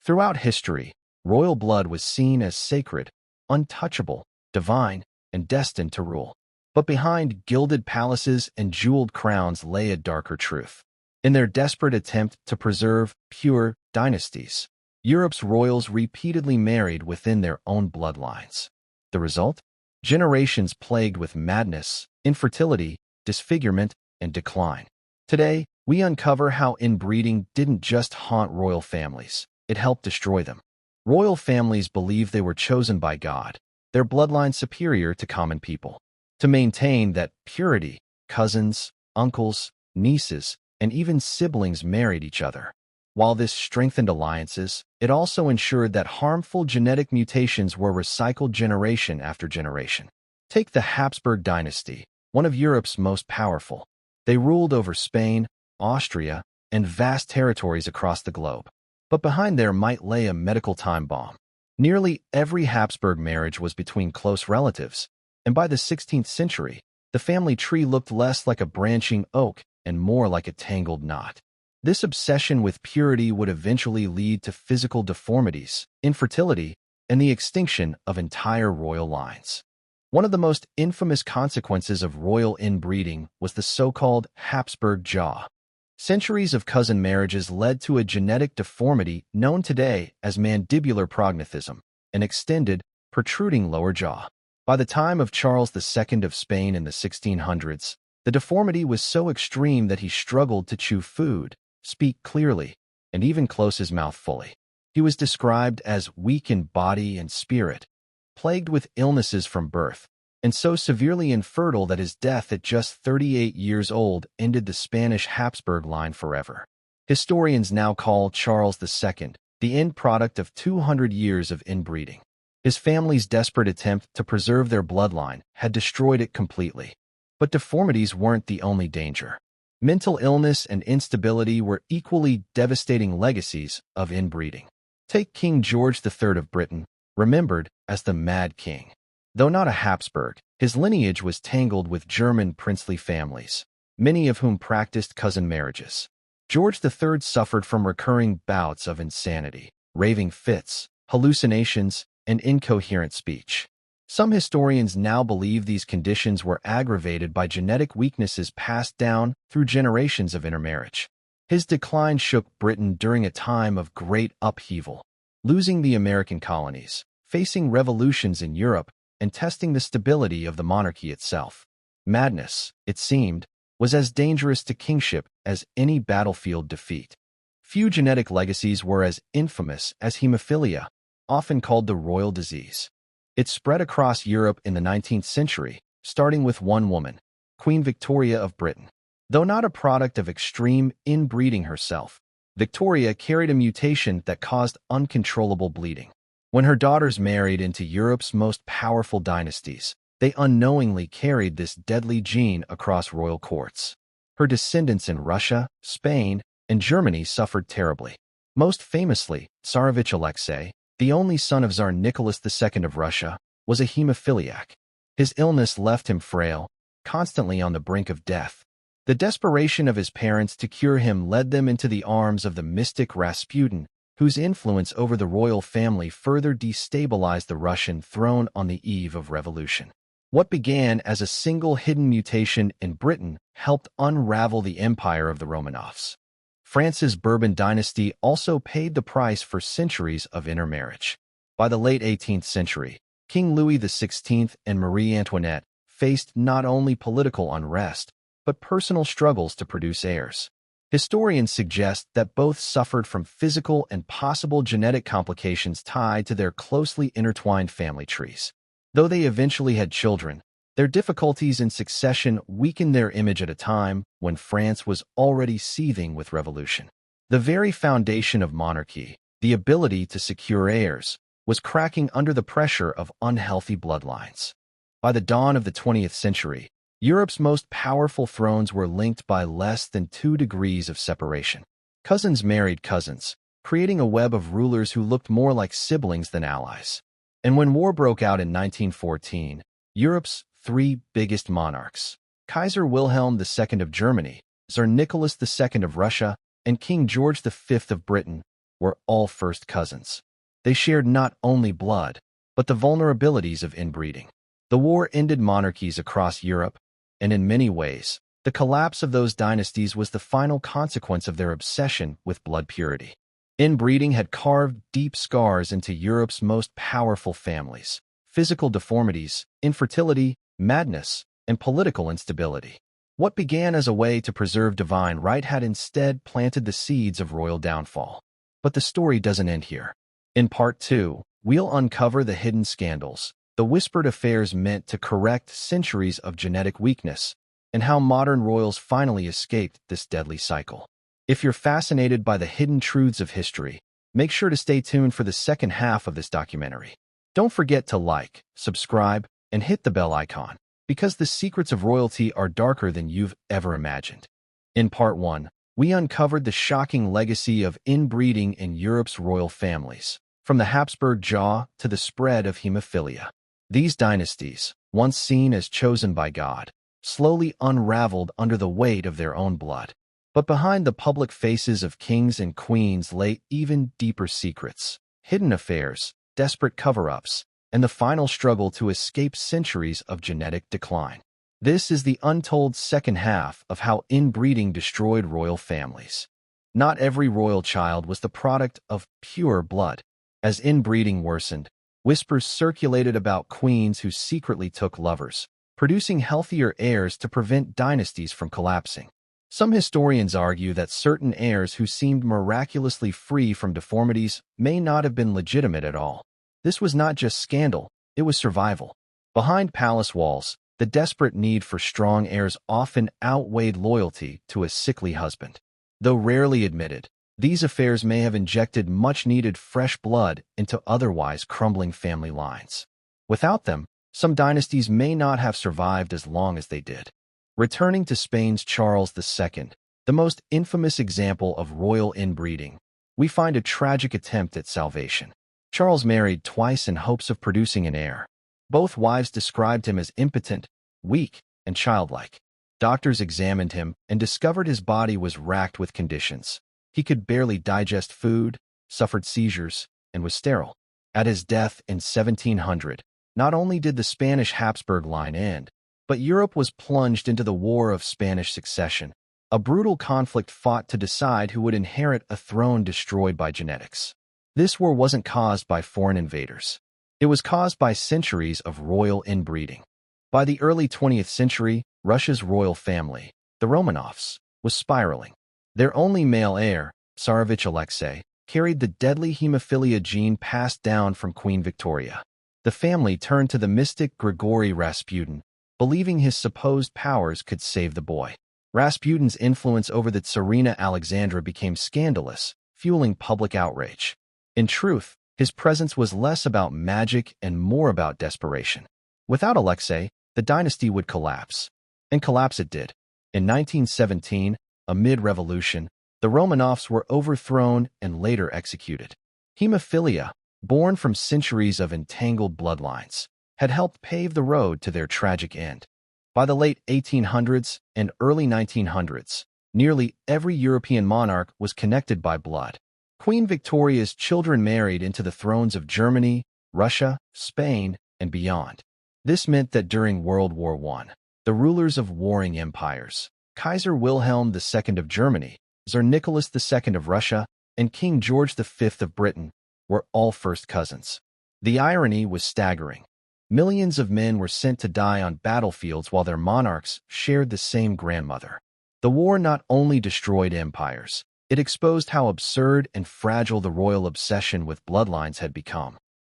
Throughout history, royal blood was seen as sacred, untouchable, divine, and destined to rule. But behind gilded palaces and jeweled crowns lay a darker truth. In their desperate attempt to preserve pure dynasties, Europe's royals repeatedly married within their own bloodlines. The result? Generations plagued with madness, infertility, disfigurement, and decline. Today, we uncover how inbreeding didn't just haunt royal families, it helped destroy them. Royal families believed they were chosen by God, their bloodline superior to common people. To maintain that purity, cousins, uncles, nieces, and even siblings married each other. While this strengthened alliances, it also ensured that harmful genetic mutations were recycled generation after generation. Take the Habsburg dynasty, one of Europe's most powerful. They ruled over Spain, Austria, and vast territories across the globe. But behind there might lay a medical time bomb. Nearly every Habsburg marriage was between close relatives, and by the 16th century, the family tree looked less like a branching oak and more like a tangled knot. This obsession with purity would eventually lead to physical deformities, infertility, and the extinction of entire royal lines. One of the most infamous consequences of royal inbreeding was the so-called Habsburg jaw. Centuries of cousin marriages led to a genetic deformity known today as mandibular prognathism, an extended, protruding lower jaw. By the time of Charles II of Spain in the 1600s, the deformity was so extreme that he struggled to chew food, speak clearly, and even close his mouth fully. He was described as weak in body and spirit, plagued with illnesses from birth, and so severely infertile that his death at just 38 years old ended the Spanish Habsburg line forever. Historians now call Charles II the end product of 200 years of inbreeding. His family's desperate attempt to preserve their bloodline had destroyed it completely. But deformities weren't the only danger. Mental illness and instability were equally devastating legacies of inbreeding. Take King George III of Britain, remembered as the Mad King. Though not a Habsburg, his lineage was tangled with German princely families, many of whom practiced cousin marriages. George III suffered from recurring bouts of insanity, raving fits, hallucinations, and incoherent speech. Some historians now believe these conditions were aggravated by genetic weaknesses passed down through generations of intermarriage. His decline shook Britain during a time of great upheaval, losing the American colonies, facing revolutions in Europe, and testing the stability of the monarchy itself. Madness, it seemed, was as dangerous to kingship as any battlefield defeat. Few genetic legacies were as infamous as hemophilia, often called the royal disease. It spread across Europe in the 19th century, starting with one woman, Queen Victoria of Britain. Though not a product of extreme inbreeding herself, Victoria carried a mutation that caused uncontrollable bleeding. When her daughters married into Europe's most powerful dynasties, they unknowingly carried this deadly gene across royal courts. Her descendants in Russia, Spain, and Germany suffered terribly. Most famously, Tsarevich Alexei, the only son of Tsar Nicholas II of Russia, was a hemophiliac. His illness left him frail, constantly on the brink of death. The desperation of his parents to cure him led them into the arms of the mystic Rasputin, whose influence over the royal family further destabilized the Russian throne on the eve of revolution. What began as a single hidden mutation in Britain helped unravel the empire of the Romanovs. France's Bourbon dynasty also paid the price for centuries of intermarriage. By the late 18th century, King Louis XVI and Marie Antoinette faced not only political unrest, but personal struggles to produce heirs. Historians suggest that both suffered from physical and possible genetic complications tied to their closely intertwined family trees. Though they eventually had children, their difficulties in succession weakened their image at a time when France was already seething with revolution. The very foundation of monarchy, the ability to secure heirs, was cracking under the pressure of unhealthy bloodlines. By the dawn of the 20th century, Europe's most powerful thrones were linked by less than 2 degrees of separation. Cousins married cousins, creating a web of rulers who looked more like siblings than allies. And when war broke out in 1914, Europe's 3 biggest monarchs, Kaiser Wilhelm II of Germany, Tsar Nicholas II of Russia, and King George V of Britain, were all first cousins. They shared not only blood, but the vulnerabilities of inbreeding. The war ended monarchies across Europe, and in many ways, the collapse of those dynasties was the final consequence of their obsession with blood purity. Inbreeding had carved deep scars into Europe's most powerful families. Physical deformities, infertility, madness, and political instability. What began as a way to preserve divine right had instead planted the seeds of royal downfall. But the story doesn't end here. In Part 2, we'll uncover the hidden scandals, the whispered affairs meant to correct centuries of genetic weakness, and how modern royals finally escaped this deadly cycle. If you're fascinated by the hidden truths of history, make sure to stay tuned for the second half of this documentary. Don't forget to like, subscribe, and hit the bell icon, because the secrets of royalty are darker than you've ever imagined. In Part 1, we uncovered the shocking legacy of inbreeding in Europe's royal families, from the Habsburg jaw to the spread of hemophilia. These dynasties, once seen as chosen by God, slowly unraveled under the weight of their own blood. But behind the public faces of kings and queens lay even deeper secrets, hidden affairs, desperate cover-ups, and the final struggle to escape centuries of genetic decline. This is the untold second half of how inbreeding destroyed royal families. Not every royal child was the product of pure blood. As inbreeding worsened, whispers circulated about queens who secretly took lovers, producing healthier heirs to prevent dynasties from collapsing. Some historians argue that certain heirs who seemed miraculously free from deformities may not have been legitimate at all. This was not just scandal, it was survival. Behind palace walls, the desperate need for strong heirs often outweighed loyalty to a sickly husband. Though rarely admitted, these affairs may have injected much-needed fresh blood into otherwise crumbling family lines. Without them, some dynasties may not have survived as long as they did. Returning to Spain's Charles II, the most infamous example of royal inbreeding, we find a tragic attempt at salvation. Charles married twice in hopes of producing an heir. Both wives described him as impotent, weak, and childlike. Doctors examined him and discovered his body was racked with conditions. He could barely digest food, suffered seizures, and was sterile. At his death in 1700, not only did the Spanish Habsburg line end, but Europe was plunged into the War of Spanish Succession, a brutal conflict fought to decide who would inherit a throne destroyed by genetics. This war wasn't caused by foreign invaders. It was caused by centuries of royal inbreeding. By the early 20th century, Russia's royal family, the Romanovs, was spiraling. Their only male heir, Tsarevich Alexei, carried the deadly hemophilia gene passed down from Queen Victoria. The family turned to the mystic Grigory Rasputin, believing his supposed powers could save the boy. Rasputin's influence over the Tsarina Alexandra became scandalous, fueling public outrage. In truth, his presence was less about magic and more about desperation. Without Alexei, the dynasty would collapse. And collapse it did. In 1917, amid revolution, the Romanovs were overthrown and later executed. Hemophilia, born from centuries of entangled bloodlines, had helped pave the road to their tragic end. By the late 1800s and early 1900s, nearly every European monarch was connected by blood. Queen Victoria's children married into the thrones of Germany, Russia, Spain, and beyond. This meant that during World War I, the rulers of warring empires, Kaiser Wilhelm II of Germany, Tsar Nicholas II of Russia, and King George V of Britain, were all first cousins. The irony was staggering. Millions of men were sent to die on battlefields while their monarchs shared the same grandmother. The war not only destroyed empires, it exposed how absurd and fragile the royal obsession with bloodlines had become.